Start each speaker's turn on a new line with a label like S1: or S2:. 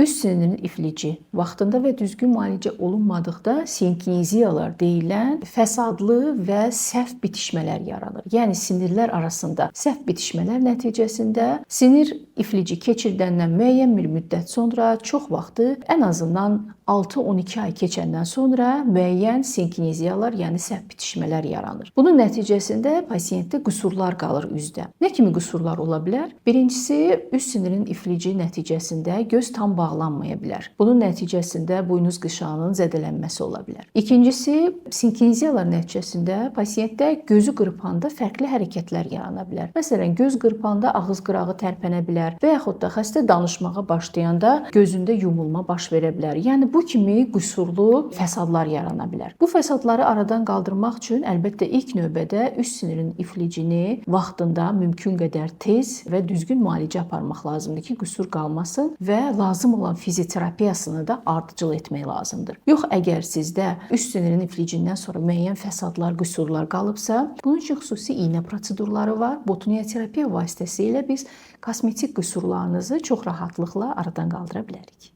S1: Üst sinirinin iflici vaxtında və düzgün müalicə olunmadıqda sinkineziyalar deyilən fəsadlı və səhv bitişmələr yaranır. Yəni sinirlər arasında səhv bitişmələr nəticəsində sinir iflici keçirdəndən müəyyən bir müddət sonra çox vaxtı ən azından 6-12 ay keçəndən sonra müəyyən sinkineziyalar, yəni səhv bitişmələr yaranır. Bunun nəticəsində pasiyentdə qüsurlar qalır üzdə. Nə kimi qüsurlar ola bilər? Birincisi, üst sinirin iflici nəticəsində göz tam bağlanmaya bilər. Bunun nəticəsində buynuz qışağının zədələnməsi ola bilər. İkincisi, sinkineziyalar nəticəsində pasiyentdə gözü qırpanda fərqli hərəkətlər yarana bilər. Məsələn, göz qırpanda ağız qırağı tərpənə bilər və yaxud da xəstə danışmağa başlayanda gözündə yumulma baş verə bilər. Yəni bu kimi qüsurlu fəsadlar yarana bilər. Bu fəsadları aradan qaldırmaq üçün əlbəttə ilk növbədə üst sinirin iflicini vaxtında mümkün qədər tez və düzgün müalicə aparmaq lazımdır ki, qüsur qalmasın və lazım olan fizioterapiyasını da ardıcıl etmək lazımdır. Yox, əgər sizdə üst sinirin iflicindən sonra müəyyən fəsadlar, qüsurlar qalıbsa, bunun üçün xüsusi iynə prosedurları var. Botuliya terapiya vasitəsilə biz kosmetik qüsurlarınızı çox rahatlıqla aradan qaldıra bilərik.